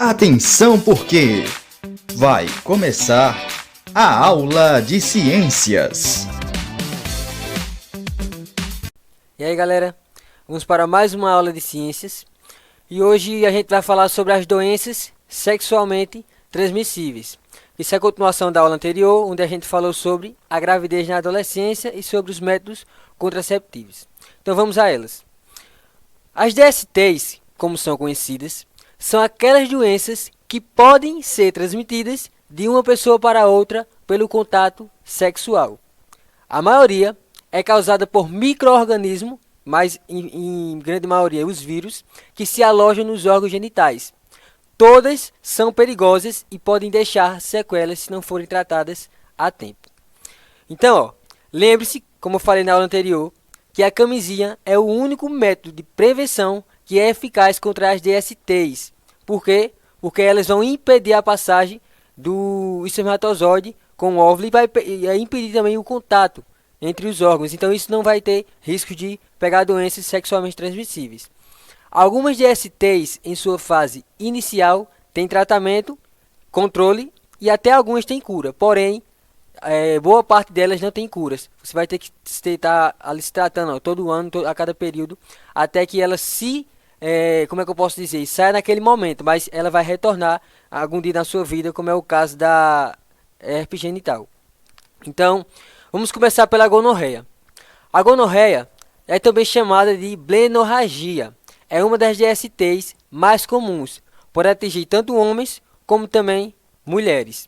Atenção porque vai começar a aula de ciências. E aí galera, vamos para mais uma aula de ciências e hoje a gente vai falar sobre as doenças sexualmente transmissíveis. Isso é a continuação da aula anterior, onde a gente falou sobre a gravidez na adolescência e sobre os métodos contraceptivos. Então vamos a elas. As DSTs, como são conhecidas, são aquelas doenças que podem ser transmitidas de uma pessoa para outra pelo contato sexual. A maioria é causada por micro-organismos, mas em grande maioria os vírus, que se alojam nos órgãos genitais. Todas são perigosas e podem deixar sequelas se não forem tratadas a tempo. Então, lembre-se, como eu falei na aula anterior, que a camisinha é o único método de prevenção que é eficaz contra as DSTs. Por quê? Porque elas vão impedir a passagem do espermatozoide com o óvulo e vai impedir também o contato entre os órgãos. Então isso não vai ter risco de pegar doenças sexualmente transmissíveis. Algumas DSTs em sua fase inicial têm tratamento, controle e até algumas têm cura. Porém, boa parte delas não tem curas. Você vai ter que estar ali se tratando todo ano, a cada período, até que ela como é que eu posso dizer? Saia naquele momento, mas ela vai retornar algum dia na sua vida, como é o caso da herpes genital. Então, vamos começar pela gonorreia. A gonorreia é também chamada de blenorragia. É uma das DSTs mais comuns, por atingir tanto homens como também mulheres.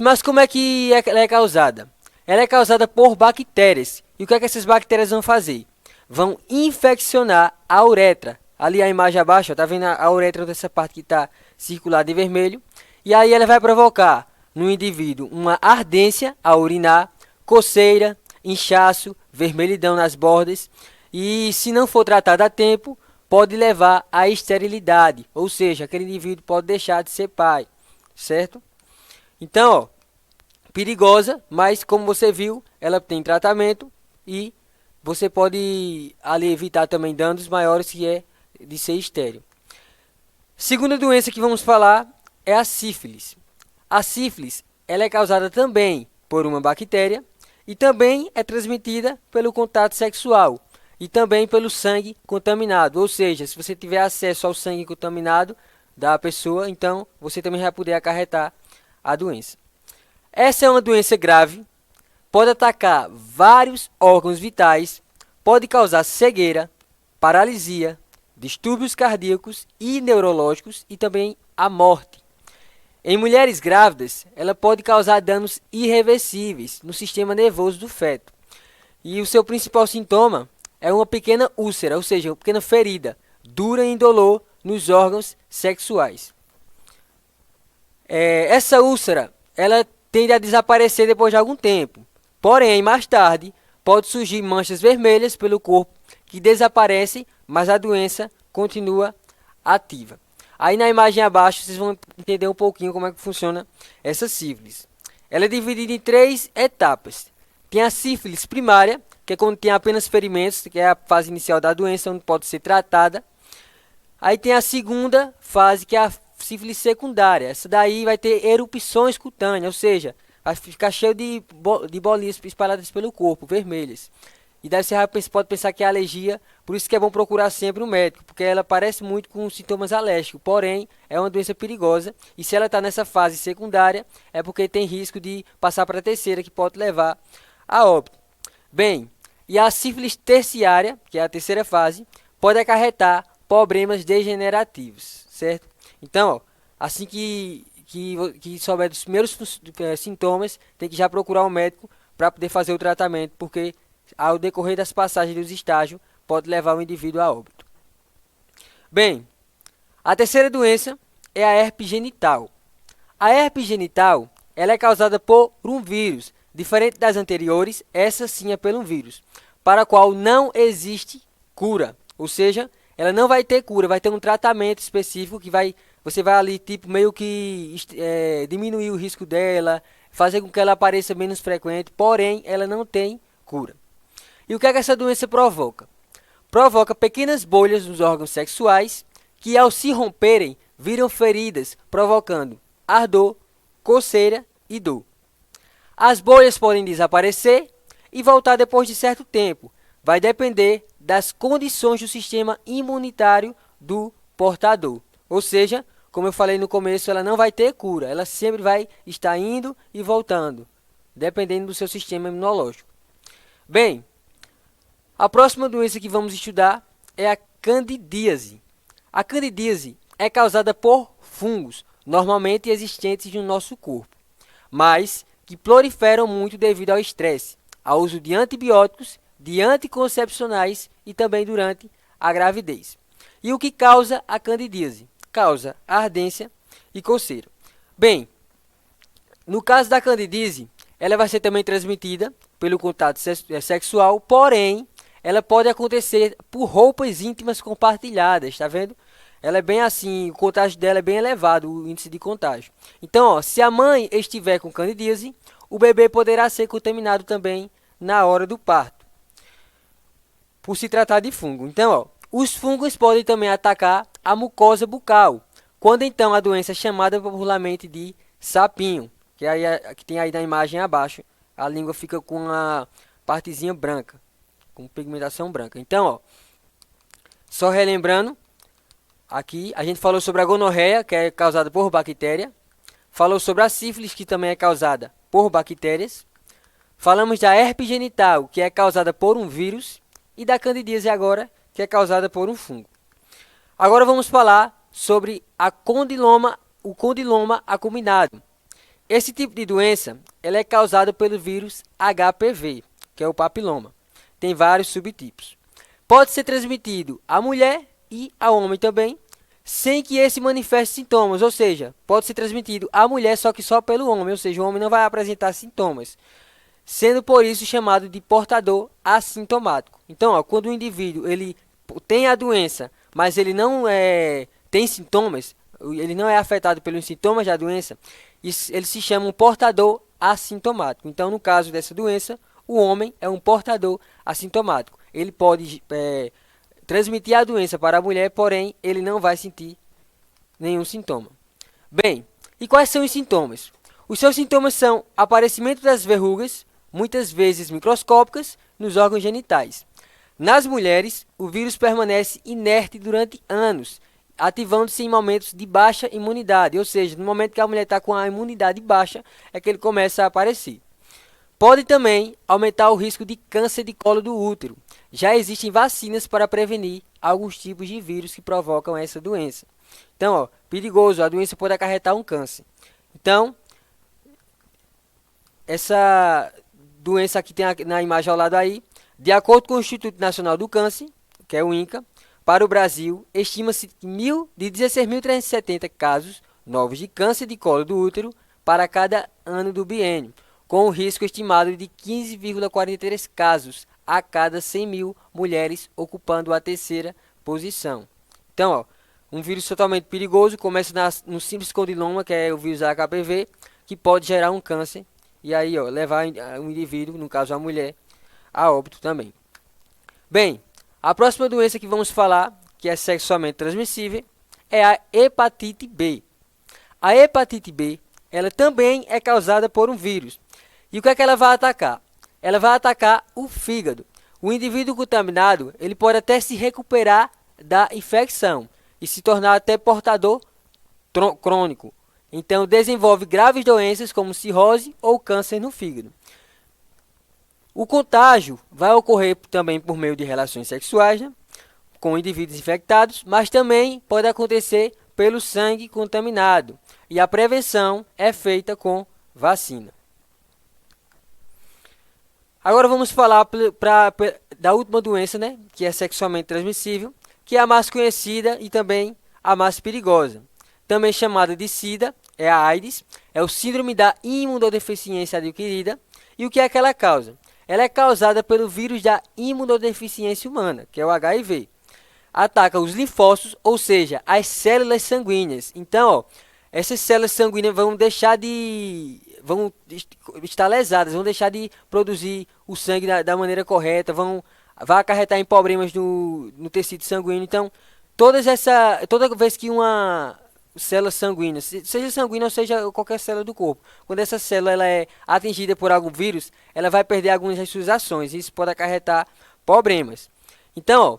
Mas como é que ela é causada? Ela é causada por bactérias. E o que é que essas bactérias vão fazer? Vão infeccionar a uretra. Ali a imagem abaixo, está vendo a uretra dessa parte que está circulada em vermelho. E aí ela vai provocar no indivíduo uma ardência ao urinar, coceira, inchaço, vermelhidão nas bordas. E se não for tratado a tempo, pode levar à esterilidade. Ou seja, aquele indivíduo pode deixar de ser pai, certo? Então, perigosa, mas como você viu, ela tem tratamento e você pode ali evitar também danos maiores, que é de ser estéril. Segunda doença que vamos falar é a sífilis. A sífilis, ela é causada também por uma bactéria e também é transmitida pelo contato sexual e também pelo sangue contaminado. Ou seja, se você tiver acesso ao sangue contaminado da pessoa, então você também vai poder acarretar a doença. Essa é uma doença grave, pode atacar vários órgãos vitais, pode causar cegueira, paralisia, distúrbios cardíacos e neurológicos e também a morte. Em mulheres grávidas, ela pode causar danos irreversíveis no sistema nervoso do feto. E o seu principal sintoma é uma pequena úlcera, ou seja, uma pequena ferida, dura e indolor nos órgãos sexuais. Essa úlcera, ela tende a desaparecer depois de algum tempo. Porém, mais tarde, pode surgir manchas vermelhas pelo corpo que desaparecem, mas a doença continua ativa. Aí na imagem abaixo, vocês vão entender um pouquinho como é que funciona essa sífilis. Ela é dividida em 3 etapas. Tem a sífilis primária, que é quando tem apenas ferimentos, que é a fase inicial da doença, onde pode ser tratada. Aí tem a segunda fase, que é a sífilis secundária. Essa daí vai ter erupções cutâneas, ou seja, vai ficar cheio de bolinhas espalhadas pelo corpo, vermelhas. E daí você pode pensar que é alergia, por isso que é bom procurar sempre um médico, porque ela parece muito com sintomas alérgicos, porém é uma doença perigosa e se ela está nessa fase secundária é porque tem risco de passar para a terceira, que pode levar a óbito. Bem, e a sífilis terciária, que é a terceira fase, pode acarretar problemas degenerativos, certo? Então, assim que souber dos primeiros sintomas, tem que já procurar um médico para poder fazer o tratamento, porque ao decorrer das passagens dos estágios, pode levar o indivíduo a óbito. Bem, a terceira doença é a herpes genital. A herpes genital, ela é causada por um vírus. Diferente das anteriores, essa sim é pelo vírus, para a qual não existe cura. Ou seja, ela não vai ter cura, vai ter um tratamento específico que você vai ali tipo meio que diminuir o risco dela, fazer com que ela apareça menos frequente, porém ela não tem cura. E o que é que essa doença provoca? Provoca pequenas bolhas nos órgãos sexuais que, ao se romperem, viram feridas, provocando ardor, coceira e dor. As bolhas podem desaparecer e voltar depois de certo tempo. Vai depender das condições do sistema imunitário do portador. Ou seja, como eu falei no começo, ela não vai ter cura. Ela sempre vai estar indo e voltando, dependendo do seu sistema imunológico. Bem, a próxima doença que vamos estudar é a candidíase. A candidíase é causada por fungos, normalmente existentes no nosso corpo, mas que proliferam muito devido ao estresse, ao uso de antibióticos, de anticoncepcionais e também durante a gravidez. E o que causa a candidíase? Causa ardência e coceira. Bem, no caso da candidíase, ela vai ser também transmitida pelo contato sexual, porém, ela pode acontecer por roupas íntimas compartilhadas, tá vendo? Ela é bem assim, o contágio dela é bem elevado, o índice de contágio. Então, ó, se a mãe estiver com candidíase, o bebê poderá ser contaminado também na hora do parto, por se tratar de fungo. Então, ó, os fungos podem também atacar a mucosa bucal, quando então a doença é chamada popularmente de sapinho, que tem aí na imagem abaixo, a língua fica com a partezinha branca, com pigmentação branca. Então, ó, só relembrando, aqui a gente falou sobre a gonorreia, que é causada por bactéria, falou sobre a sífilis, que também é causada por bactérias, falamos da herpes genital, que é causada por um vírus, e da candidíase agora, que é causada por um fungo. Agora vamos falar sobre o condiloma acuminado. Esse tipo de doença ela é causada pelo vírus HPV, que é o papiloma. Tem vários subtipos. Pode ser transmitido à mulher e ao homem também, sem que esse manifeste sintomas, ou seja, pode ser transmitido à mulher só que só pelo homem, ou seja, o homem não vai apresentar sintomas, sendo por isso chamado de portador assintomático. Então, ó, quando o indivíduo ele tem a doença, mas ele não tem sintomas, ele não é afetado pelos sintomas da doença, ele se chama um portador assintomático. Então, no caso dessa doença, o homem é um portador assintomático. Ele pode transmitir a doença para a mulher, porém, ele não vai sentir nenhum sintoma. Bem, e quais são os sintomas? Os seus sintomas são aparecimento das verrugas, muitas vezes microscópicas, nos órgãos genitais. Nas mulheres, o vírus permanece inerte durante anos, ativando-se em momentos de baixa imunidade, ou seja, no momento que a mulher está com a imunidade baixa, é que ele começa a aparecer. Pode também aumentar o risco de câncer de colo do útero. Já existem vacinas para prevenir alguns tipos de vírus que provocam essa doença. Então, ó, perigoso, a doença pode acarretar um câncer. Então, essa doença aqui tem na imagem ao lado aí, de acordo com o Instituto Nacional do Câncer, que é o INCA, para o Brasil, estima-se de 16.370 casos novos de câncer de colo do útero para cada ano do biênio, com o risco estimado de 15,43 casos a cada 100 mil mulheres, ocupando a terceira posição. Então, ó, um vírus totalmente perigoso, começa no simples condiloma, que é o vírus HPV, que pode gerar um câncer, e aí ó, levar o indivíduo, no caso a mulher, a óbito também. Bem, a próxima doença que vamos falar, que é sexualmente transmissível, é a hepatite B. A hepatite B, ela também é causada por um vírus. E o que é que ela vai atacar? Ela vai atacar o fígado. O indivíduo contaminado, ele pode até se recuperar da infecção e se tornar até portador crônico. Então, desenvolve graves doenças como cirrose ou câncer no fígado. O contágio vai ocorrer também por meio de relações sexuais, né, com indivíduos infectados, mas também pode acontecer pelo sangue contaminado. E a prevenção é feita com vacina. Agora vamos falar da última doença, né, que é sexualmente transmissível, que é a mais conhecida e também a mais perigosa. Também chamada de SIDA, é a AIDS, é o síndrome da imunodeficiência adquirida. E o que é que ela causa? Ela é causada pelo vírus da imunodeficiência humana, que é o HIV. Ataca os linfócitos, ou seja, as células sanguíneas. Então, ó, essas células sanguíneas vão estar lesadas, vão deixar de produzir o sangue da maneira correta, vai acarretar em problemas no tecido sanguíneo. Então, toda vez que células sanguíneas, seja sanguínea ou seja qualquer célula do corpo. Quando essa célula ela é atingida por algum vírus, ela vai perder algumas das suas ações. E isso pode acarretar problemas. Então, ó,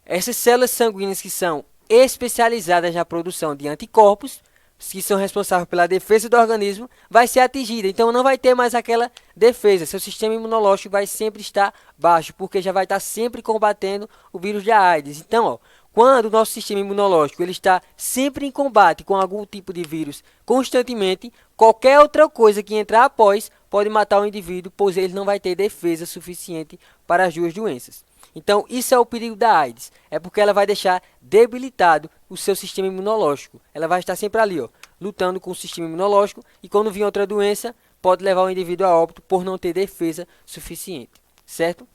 essas células sanguíneas que são especializadas na produção de anticorpos, que são responsáveis pela defesa do organismo, vai ser atingida. Então não vai ter mais aquela defesa. Seu sistema imunológico vai sempre estar baixo, porque já vai estar sempre combatendo o vírus da AIDS. Então, ó, quando o nosso sistema imunológico ele está sempre em combate com algum tipo de vírus constantemente, qualquer outra coisa que entrar após pode matar o indivíduo, pois ele não vai ter defesa suficiente para as duas doenças. Então, isso é o perigo da AIDS. É porque ela vai deixar debilitado o seu sistema imunológico. Ela vai estar sempre ali, ó, lutando com o sistema imunológico. E quando vir outra doença, pode levar o indivíduo a óbito por não ter defesa suficiente. Certo?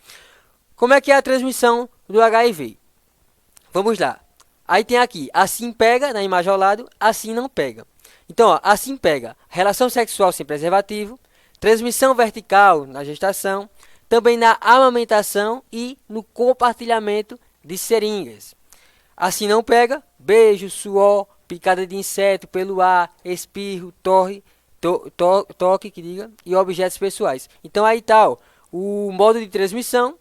Como é que é a transmissão do HIV? Vamos lá. Aí tem aqui, assim pega, na imagem ao lado, assim não pega. Então, ó, assim pega, relação sexual sem preservativo, transmissão vertical na gestação, também na amamentação e no compartilhamento de seringas. Assim não pega, beijo, suor, picada de inseto pelo ar, espirro, toque e objetos pessoais. Então aí tá, ó, o modo de transmissão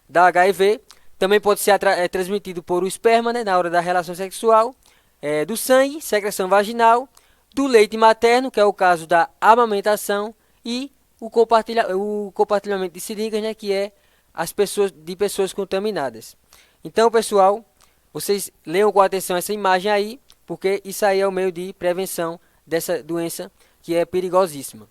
da HIV. Também pode ser transmitido por o esperma, né, na hora da relação sexual, do sangue, secreção vaginal, do leite materno, que é o caso da amamentação, e o compartilhamento de seringas, né, que é de pessoas contaminadas. Então, pessoal, vocês leiam com atenção essa imagem aí, porque isso aí é o meio de prevenção dessa doença que é perigosíssima.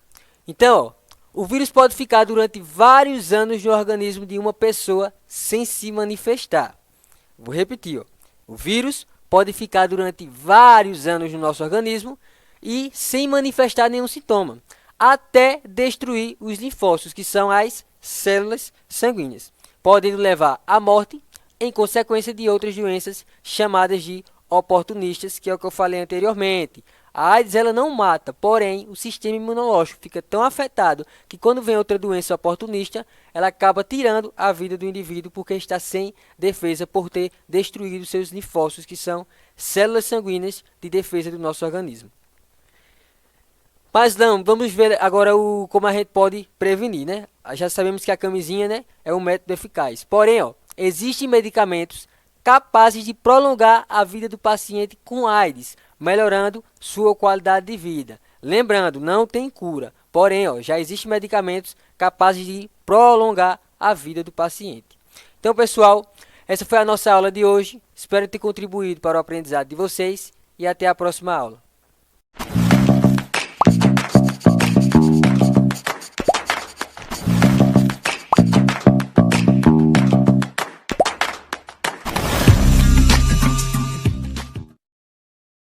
Então, ó, o vírus pode ficar durante vários anos no organismo de uma pessoa sem se manifestar. Vou repetir, ó. O vírus pode ficar durante vários anos no nosso organismo e sem manifestar nenhum sintoma, até destruir os linfócitos, que são as células sanguíneas, podendo levar à morte em consequência de outras doenças chamadas de oportunistas, que é o que eu falei anteriormente. A AIDS ela não mata, porém o sistema imunológico fica tão afetado que quando vem outra doença oportunista, ela acaba tirando a vida do indivíduo porque está sem defesa por ter destruído seus linfócitos, que são células sanguíneas de defesa do nosso organismo. Mas não, vamos ver agora como a gente pode prevenir, né? Já sabemos que a camisinha, né, é um método eficaz. Porém, ó, existem medicamentos capazes de prolongar a vida do paciente com AIDS, melhorando sua qualidade de vida. Lembrando, não tem cura. Porém, ó, já existem medicamentos capazes de prolongar a vida do paciente. Então, pessoal, essa foi a nossa aula de hoje. Espero ter contribuído para o aprendizado de vocês e até a próxima aula.